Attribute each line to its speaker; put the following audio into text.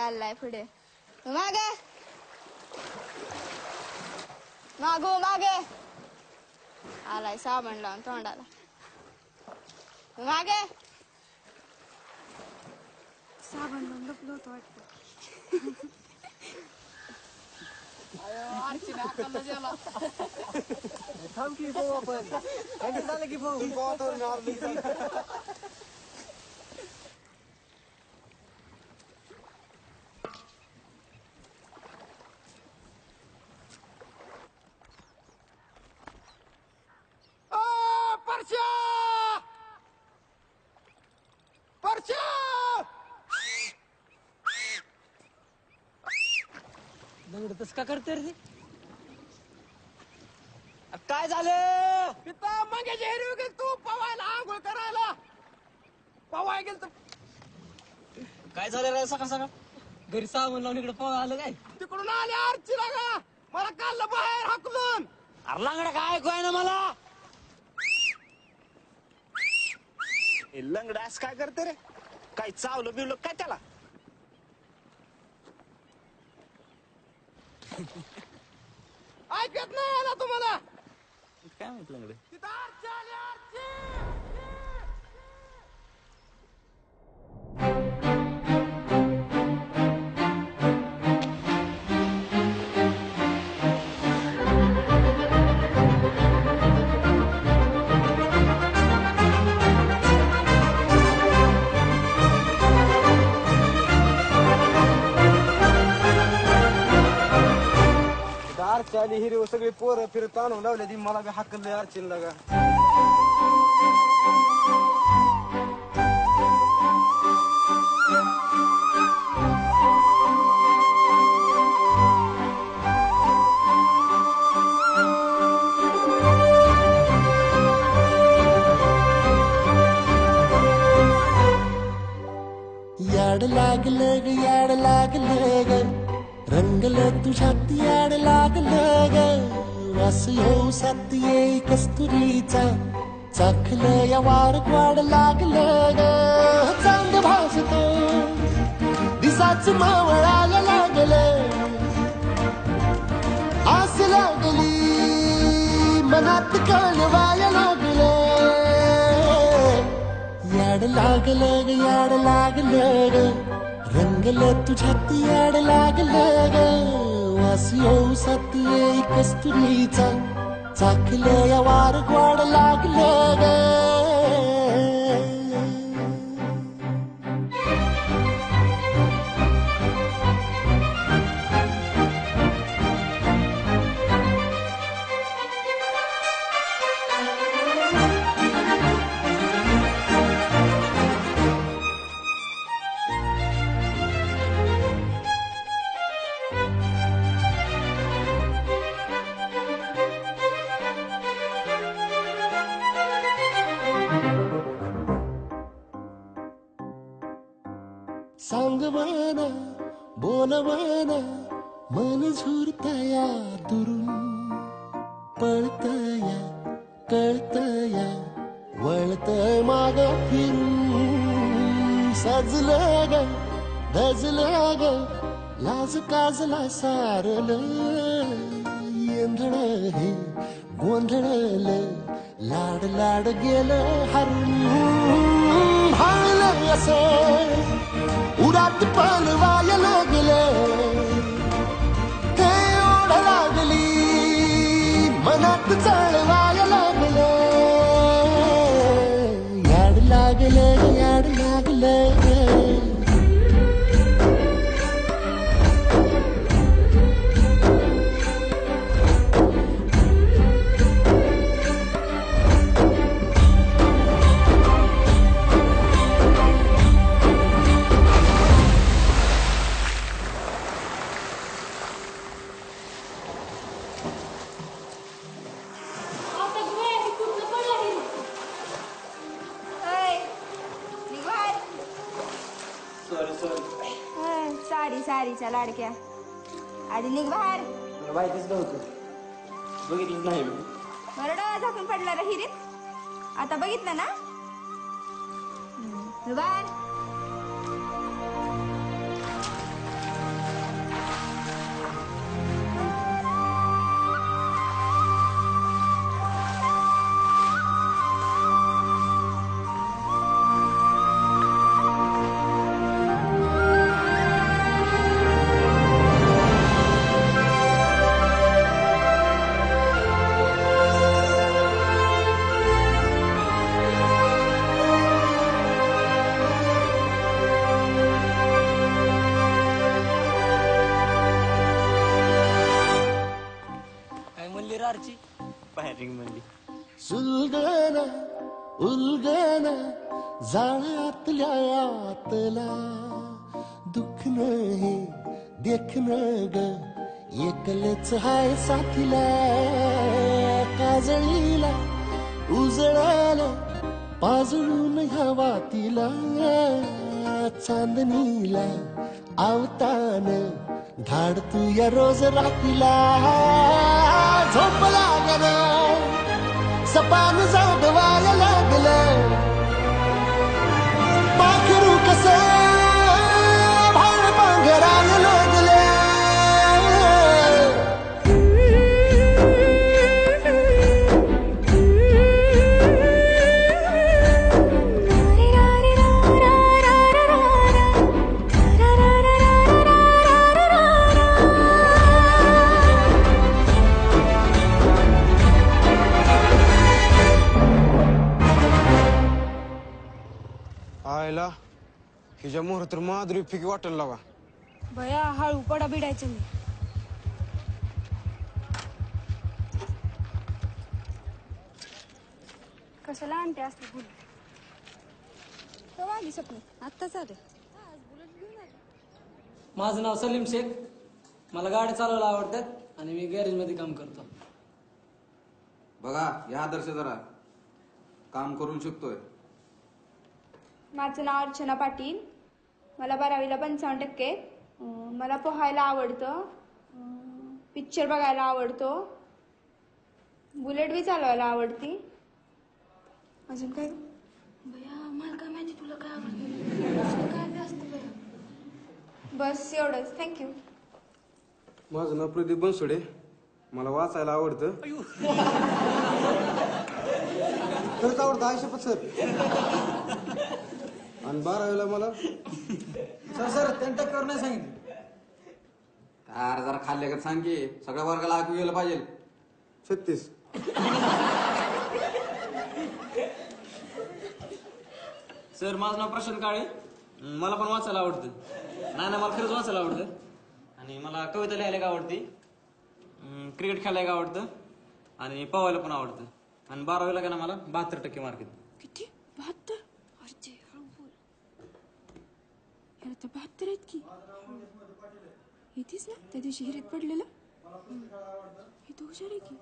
Speaker 1: चाललाय पुढे मागे मागो मागे आलाय साबण लावून तोंडाला मागे साबण लावून लपलो होतो वाटतं
Speaker 2: थांब की भाऊ आपण झालं की भाऊ तस का करते रे काय झालं तिथं मंग्याची हिरवी गेल तू पवायला आंघोळ करायला पवाय गेल तर काय झालं रे सकाळ सकाळ घरी साबण लावून इकडे पवा आलं काय तिकडून आले आरची लागा मला काढलं बाहेर हाकलून अरे लंगडा काय ऐकू आहे ना मला
Speaker 3: लंगडास काय करते रे काय चावलं बिवलं काय त्याला
Speaker 2: ऐकत नाही आला तुम्हाला
Speaker 3: काय माहित लंगडे
Speaker 2: तिथं आरची आली आरची आली हिरव सगळी पोरं फिरत आणून लावले ती मला हाकलले अर्चन लागा
Speaker 4: याड लागलं ग रंगलं तुझ्यात याड लागलं ग वास येऊ सात येई कस्तुरीचा चाखलं या वार वाड लागलं ग चांद भासतो दिसाच मावळाला लागलं आस लागली मनात कळवाया लागलं याड लागलं ग रंगलं तुझ्यात याड लागलं ग वास येऊ सात येई कस्तुरीचा चाखलं या वार वाड लागलं ग सांगवाना बोलवाना मन झुरतया दुरून पळतया कळतया वळतय माग फिरून सजलं ग धजलं ग लाज काजला सारलं येंधळ हे गोंधळलं लाड लाड गेलं हरून हाळलं असं उरात पलवाया लागलं हे ओढ लागली मनात चळवाया लागलं याड लागलं
Speaker 1: सारीच्या लाडक्या आधी निघ बाहेर
Speaker 2: माहितीच नव्हतं बघितलंच नाही मी
Speaker 1: बरं डोळा झाकून पडला रे हिरीत आता बघितलं ना बाहेर
Speaker 2: दुपारची
Speaker 3: फायरिंग म्हणली.
Speaker 4: सुलगना उलगना जाळ्यातल्या आतला दुःख नाही देखन ग एकलेच हाय साथीला काजळीला उजळाला पाजळून ह्या वातीला चांदणीला आवतान धाड तू या रोज रातीला झोप लागना सपान जागवायला लागलं पाखरू कस भाळ पांघरायला लागलं
Speaker 5: आयला हिच्या मोहर तर माधुरी फिकी वाटेल लागा.
Speaker 1: भया हळू पडा बिडायचं मी. कशाला आणते असते बुलेट? केव्हा आली स्वप्न? आत्ताच आले.
Speaker 2: माझं नाव सलीम शेख. मला गाडी चालवायला आवडतात आणि मी गॅरेज मध्ये काम करतो.
Speaker 6: बघा या आदर्श जरा काम करून शिकतोय.
Speaker 1: माझं नाव अर्चना पाटील. मला 12वीला 55%. मला पोहायला आवडतं. पिक्चर बघायला आवडतो. बुलेट बी चालवायला आवडती. अजून काय? भैया मला काय माहिती तुला काय आवडतं? काय बी असतं भैया. बस एवढंच. थँक्यू.
Speaker 5: माझं नाव प्रदीप बनसोडे. मला वाचायला आवडतं. खरंच आवडतं आयुष्यपत सर. आणि 12वीला मला
Speaker 2: सर 10% नाही सांगितलं.
Speaker 6: अरे जरा खाल्ले का सांग की सगळ्या वर्गाला ऐकू गेलं पाहिजे.
Speaker 5: 36.
Speaker 3: सर माझं नाव प्रशांत काळे. मला पण वाचायला आवडतं. नाही मला खरंच वाचायला आवडतं. आणि मला कविता लिहायला आवडते. क्रिकेट खेळायला आवडतं. आणि पोहायला पण आवडतं. आणि 12वीला का ना मला 72% मार्क आहेत.
Speaker 1: किती? 72? अरे हळू बोल. याला तर 72 आहेत की. येतेच ना त्या दिवशी हिरीत पडलेलं. हे तर हुशार आहे की.